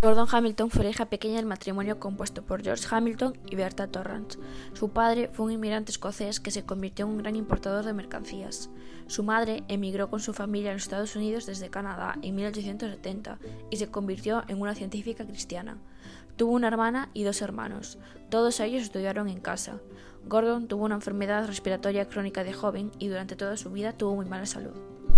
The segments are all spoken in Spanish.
Gordon Hamilton fue la hija pequeña del matrimonio compuesto por George Hamilton y Bertha Torrance. Su padre fue un inmigrante escocés que se convirtió en un gran importador de mercancías. Su madre emigró con su familia a los Estados Unidos desde Canadá en 1870 y se convirtió en una científica cristiana. Tuvo una hermana y 2 hermanos. Todos ellos estudiaron en casa. Gordon tuvo una enfermedad respiratoria crónica de joven y durante toda su vida tuvo muy mala salud.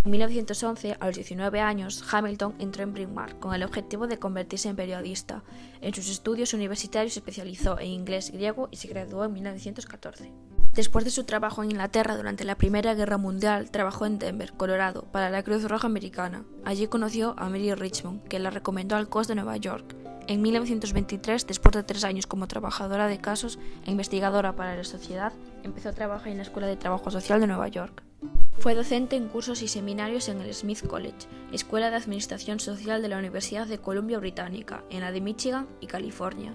En 1911, a los 19 años, Hamilton entró en Bryn Mawr con el objetivo de convertirse en periodista. En sus estudios universitarios se especializó en inglés y griego y se graduó en 1914. Después de su trabajo en Inglaterra durante la Primera Guerra Mundial, trabajó en Denver, Colorado, para la Cruz Roja Americana. Allí conoció a Mary Richmond, que la recomendó al COS de Nueva York. En 1923, después de 3 años como trabajadora de casos e investigadora para la sociedad, empezó a trabajar en la Escuela de Trabajo Social de Nueva York. Fue docente en cursos y seminarios en el Smith College, Escuela de Administración Social de la Universidad de Columbia Británica, en la de Michigan y California.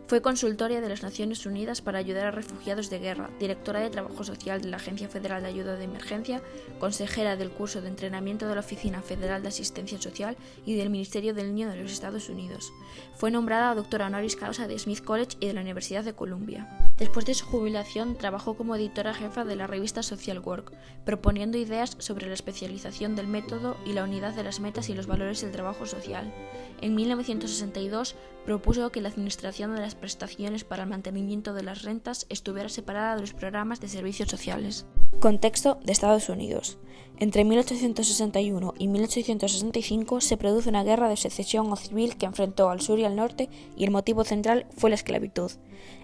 Fue consultora de las Naciones Unidas para ayudar a refugiados de guerra, directora de Trabajo Social de la Agencia Federal de Ayuda de Emergencia, consejera del curso de entrenamiento de la Oficina Federal de Asistencia Social y del Ministerio del Niño de los Estados Unidos. Fue nombrada doctora honoris causa de Smith College y de la Universidad de Columbia. Después de su jubilación, trabajó como editora jefa de la revista Social Work, proponiendo ideas sobre la especialización del método y la unidad de las metas y los valores del trabajo social. En 1962 propuso que la administración de las prestaciones para el mantenimiento de las rentas estuviera separada de los programas de servicios sociales. Contexto de Estados Unidos. Entre 1861 y 1865 se produce una guerra de secesión o civil que enfrentó al sur y al norte y el motivo central fue la esclavitud.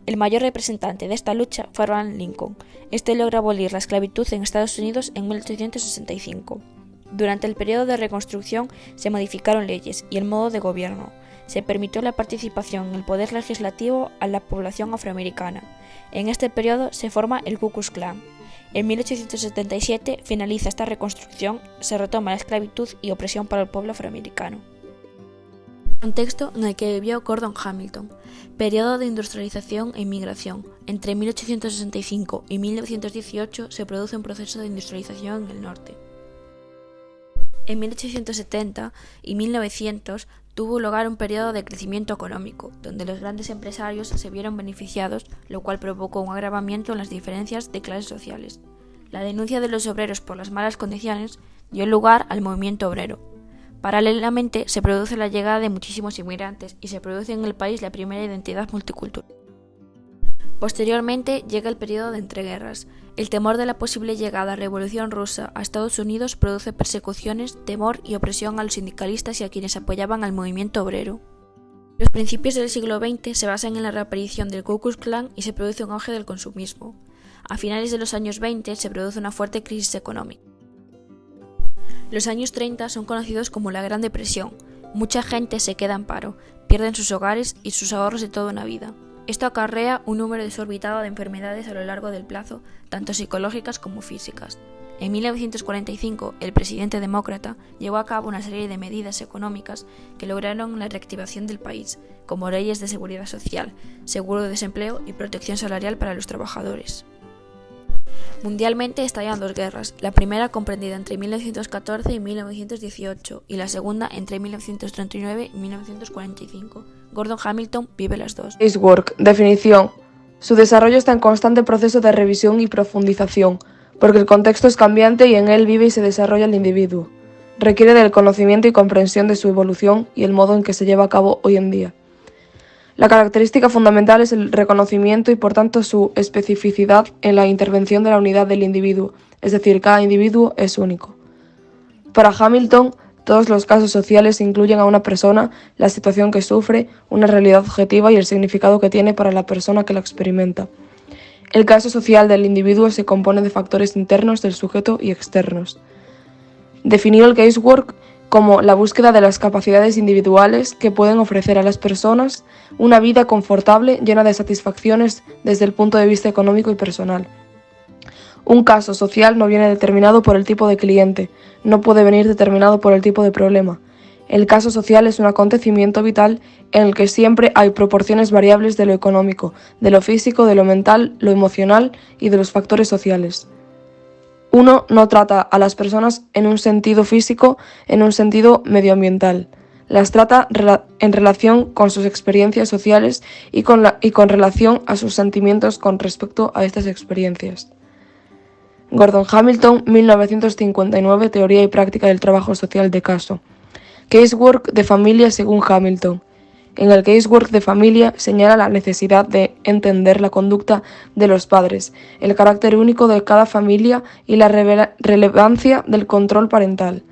El mayor representante de esta lucha fue Abraham Lincoln. Este logra abolir la esclavitud en Estados Unidos en 1865. Durante el periodo de reconstrucción se modificaron leyes y el modo de gobierno. Se permitió la participación en el poder legislativo a la población afroamericana. En este periodo se forma el Ku Klux Klan. En 1877 finaliza esta reconstrucción, se retoma la esclavitud y opresión para el pueblo afroamericano. Contexto en el que vivió Gordon Hamilton. Periodo de industrialización e inmigración. Entre 1865 y 1918 se produce un proceso de industrialización en el norte. En 1870 y 1900 tuvo lugar un periodo de crecimiento económico, donde los grandes empresarios se vieron beneficiados, lo cual provocó un agravamiento en las diferencias de clases sociales. La denuncia de los obreros por las malas condiciones dio lugar al movimiento obrero. Paralelamente, se produce la llegada de muchísimos inmigrantes y se produce en el país la primera identidad multicultural. Posteriormente llega el periodo de entreguerras. El temor de la posible llegada de la Revolución Rusa a Estados Unidos produce persecuciones, temor y opresión a los sindicalistas y a quienes apoyaban al movimiento obrero. Los principios del siglo XX se basan en la reaparición del Ku Klux Klan y se produce un auge del consumismo. A finales de los años 20 se produce una fuerte crisis económica. Los años 30 son conocidos como la Gran Depresión. Mucha gente se queda en paro, pierden sus hogares y sus ahorros de toda una vida. Esto acarrea un número desorbitado de enfermedades a lo largo del plazo, tanto psicológicas como físicas. En 1945, el presidente demócrata llevó a cabo una serie de medidas económicas que lograron la reactivación del país, como leyes de seguridad social, seguro de desempleo y protección salarial para los trabajadores. Mundialmente estallan 2 guerras, la primera comprendida entre 1914 y 1918 y la segunda entre 1939 y 1945. Gordon Hamilton vive las dos. Space Work. Definición. Su desarrollo está en constante proceso de revisión y profundización, porque el contexto es cambiante y en él vive y se desarrolla el individuo. Requiere del conocimiento y comprensión de su evolución y el modo en que se lleva a cabo hoy en día. La característica fundamental es el reconocimiento y por tanto su especificidad en la intervención de la unidad del individuo, es decir, cada individuo es único. Para Hamilton, todos los casos sociales incluyen a una persona, la situación que sufre, una realidad objetiva y el significado que tiene para la persona que la experimenta. El caso social del individuo se compone de factores internos del sujeto y externos. Definió el casework como la búsqueda de las capacidades individuales que pueden ofrecer a las personas una vida confortable llena de satisfacciones desde el punto de vista económico y personal. Un caso social no viene determinado por el tipo de cliente, no puede venir determinado por el tipo de problema. El caso social es un acontecimiento vital en el que siempre hay proporciones variables de lo económico, de lo físico, de lo mental, lo emocional y de los factores sociales. Uno no trata a las personas en un sentido físico, en un sentido medioambiental. Las trata en relación con sus experiencias sociales y con relación a sus sentimientos con respecto a estas experiencias. Gordon Hamilton, 1959, Teoría y práctica del trabajo social de caso. Casework de familia según Hamilton. En el casework de familia señala la necesidad de entender la conducta de los padres, el carácter único de cada familia y la relevancia del control parental.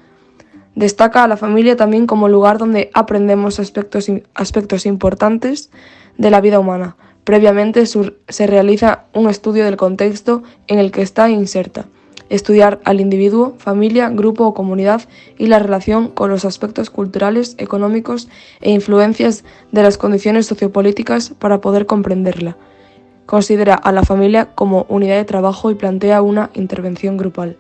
Destaca a la familia también como lugar donde aprendemos aspectos importantes de la vida humana. Previamente se realiza un estudio del contexto en el que está inserta. Estudiar al individuo, familia, grupo o comunidad y la relación con los aspectos culturales, económicos e influencias de las condiciones sociopolíticas para poder comprenderla. Considera a la familia como unidad de trabajo y plantea una intervención grupal.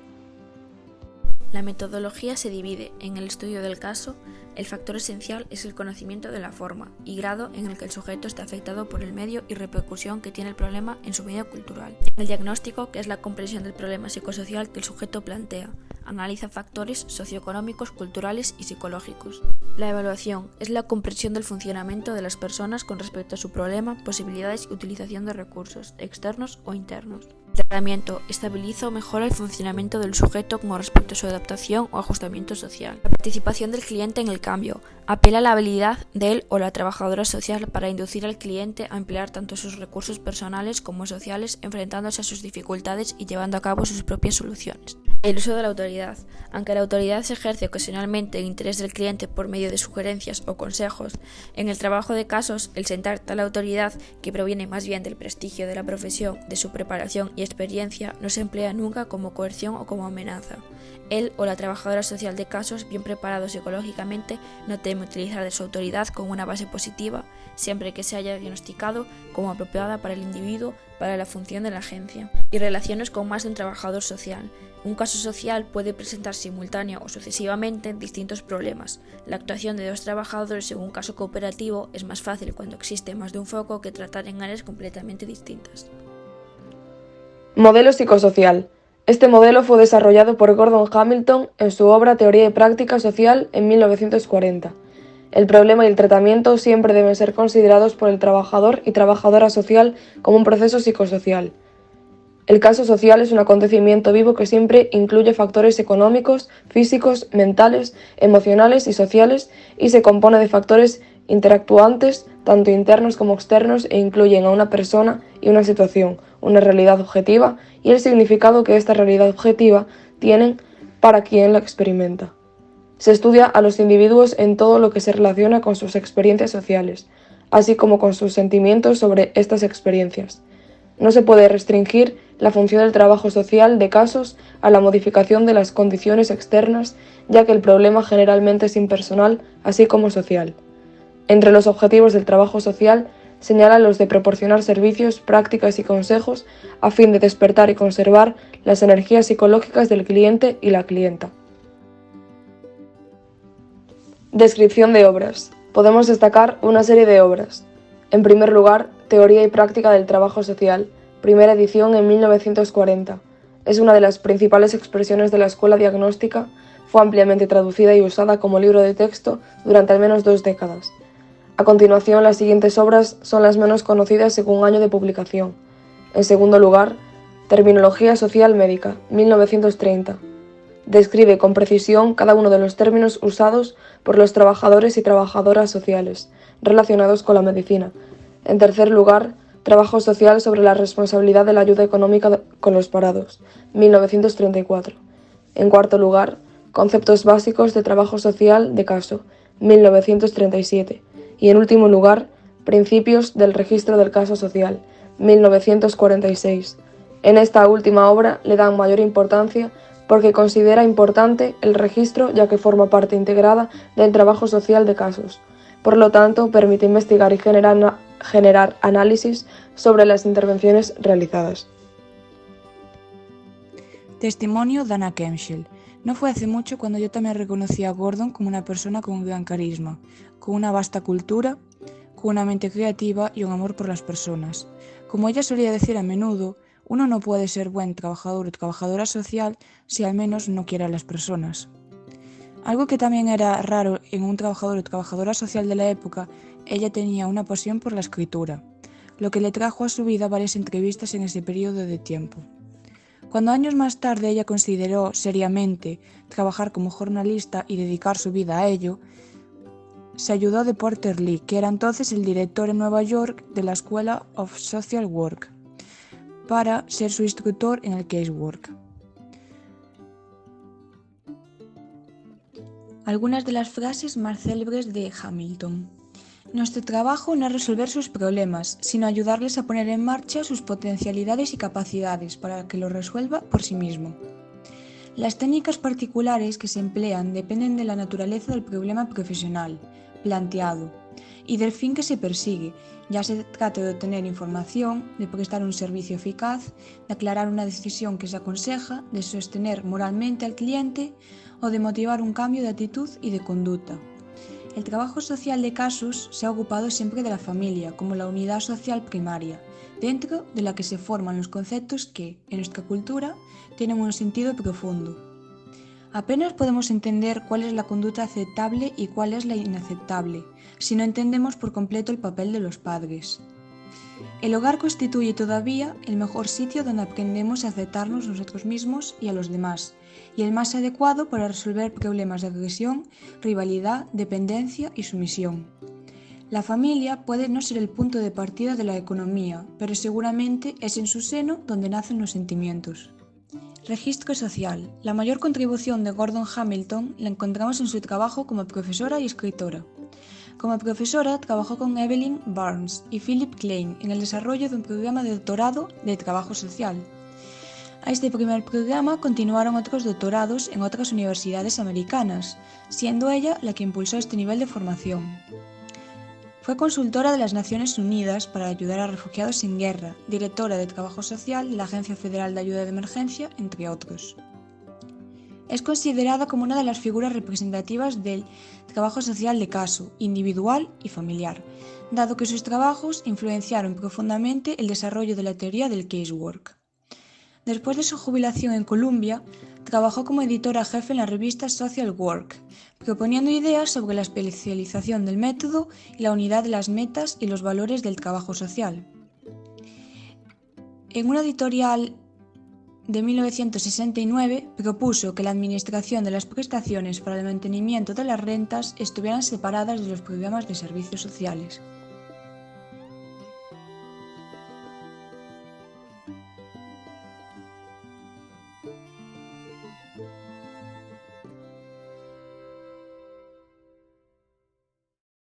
La metodología se divide en el estudio del caso. El factor esencial es el conocimiento de la forma y grado en el que el sujeto está afectado por el medio y repercusión que tiene el problema en su medio cultural. El diagnóstico, que es la comprensión del problema psicosocial que el sujeto plantea, analiza factores socioeconómicos, culturales y psicológicos. La evaluación es la comprensión del funcionamiento de las personas con respecto a su problema, posibilidades y utilización de recursos, externos o internos. El tratamiento estabiliza o mejora el funcionamiento del sujeto con respecto a su adaptación o ajustamiento social. La participación del cliente en el cambio apela a la habilidad de él o la trabajadora social para inducir al cliente a emplear tanto sus recursos personales como sociales, enfrentándose a sus dificultades y llevando a cabo sus propias soluciones. El uso de la autoridad. Aunque la autoridad se ejerce ocasionalmente en interés del cliente por medio de sugerencias o consejos, en el trabajo de casos, el sentar tal autoridad, que proviene más bien del prestigio de la profesión, de su preparación y experiencia, no se emplea nunca como coerción o como amenaza. Él o la trabajadora social de casos, bien preparado psicológicamente, no teme utilizar de su autoridad con una base positiva, siempre que se haya diagnosticado como apropiada para el individuo, para la función de la agencia. Y relaciones con más de un trabajador social. Un caso social puede presentar simultáneo o sucesivamente distintos problemas. La actuación de dos trabajadores en un caso cooperativo es más fácil cuando existe más de un foco que tratar en áreas completamente distintas. Modelo psicosocial. Este modelo fue desarrollado por Gordon Hamilton en su obra Teoría y práctica social en 1940. El problema y el tratamiento siempre deben ser considerados por el trabajador y trabajadora social como un proceso psicosocial. El caso social es un acontecimiento vivo que siempre incluye factores económicos, físicos, mentales, emocionales y sociales y se compone de factores interactuantes, tanto internos como externos, e incluyen a una persona y una situación, una realidad objetiva y el significado que esta realidad objetiva tienen para quien la experimenta. Se estudia a los individuos en todo lo que se relaciona con sus experiencias sociales, así como con sus sentimientos sobre estas experiencias. No se puede restringir la función del trabajo social de casos a la modificación de las condiciones externas, ya que el problema generalmente es impersonal, así como social. Entre los objetivos del trabajo social señala los de proporcionar servicios, prácticas y consejos a fin de despertar y conservar las energías psicológicas del cliente y la clienta. Descripción de obras. Podemos destacar una serie de obras. En primer lugar, Teoría y práctica del trabajo social, primera edición en 1940. Es una de las principales expresiones de la escuela diagnóstica, fue ampliamente traducida y usada como libro de texto durante al menos 2 décadas. A continuación, las siguientes obras son las menos conocidas según año de publicación. En segundo lugar, Terminología social médica, 1930. Describe con precisión cada uno de los términos usados por los trabajadores y trabajadoras sociales relacionados con la medicina. En tercer lugar, Trabajo social sobre la responsabilidad de la ayuda económica con los parados, 1934. En cuarto lugar, Conceptos básicos de trabajo social de caso, 1937. Y en último lugar, Principios del registro del caso social, 1946. En esta última obra le dan mayor importancia porque considera importante el registro ya que forma parte integrada del trabajo social de casos. Por lo tanto, permite investigar y generar análisis sobre las intervenciones realizadas. Testimonio de Anna Kemschel. No fue hace mucho cuando yo también reconocí a Gordon como una persona con un gran carisma, con una vasta cultura, con una mente creativa y un amor por las personas. Como ella solía decir a menudo, Uno no puede ser buen trabajador o trabajadora social si al menos no quiere a las personas. Algo que también era raro en un trabajador o trabajadora social de la época, ella tenía una pasión por la escritura, lo que le trajo a su vida varias entrevistas en ese periodo de tiempo. Cuando años más tarde ella consideró seriamente trabajar como jornalista y dedicar su vida a ello, se ayudó de Porter Lee, que era entonces el director en Nueva York de la School of Social Work, para ser su instructor en el casework. Algunas de las frases más célebres de Hamilton. Nuestro trabajo no es resolver sus problemas, sino ayudarles a poner en marcha sus potencialidades y capacidades para que lo resuelva por sí mismo. Las técnicas particulares que se emplean dependen de la naturaleza del problema profesional planteado y del fin que se persigue, ya se trate de obtener información, de prestar un servicio eficaz, de aclarar una decisión que se aconseja, de sostener moralmente al cliente o de motivar un cambio de actitud y de conducta. El trabajo social de casos se ha ocupado siempre de la familia como la unidad social primaria, dentro de la que se forman los conceptos que, en nuestra cultura, tienen un sentido profundo. Apenas podemos entender cuál es la conducta aceptable y cuál es la inaceptable, si no entendemos por completo el papel de los padres. El hogar constituye todavía el mejor sitio donde aprendemos a aceptarnos nosotros mismos y a los demás, y el más adecuado para resolver problemas de agresión, rivalidad, dependencia y sumisión. La familia puede no ser el punto de partida de la economía, pero seguramente es en su seno donde nacen los sentimientos. Registro social. La mayor contribución de Gordon Hamilton la encontramos en su trabajo como profesora y escritora. Como profesora, trabajó con Evelyn Barnes y Philip Klein en el desarrollo de un programa de doctorado de trabajo social. A este primer programa continuaron otros doctorados en otras universidades americanas, siendo ella la que impulsó este nivel de formación. Fue consultora de las Naciones Unidas para ayudar a refugiados en guerra, directora de Trabajo Social de la Agencia Federal de Ayuda de Emergencia, entre otros. Es considerada como una de las figuras representativas del trabajo social de caso, individual y familiar, dado que sus trabajos influenciaron profundamente el desarrollo de la teoría del casework. Después de su jubilación en Columbia, trabajó como editora jefe en la revista Social Work, proponiendo ideas sobre la especialización del método y la unidad de las metas y los valores del trabajo social. En una editorial de 1969 propuso que la administración de las prestaciones para el mantenimiento de las rentas estuvieran separadas de los programas de servicios sociales.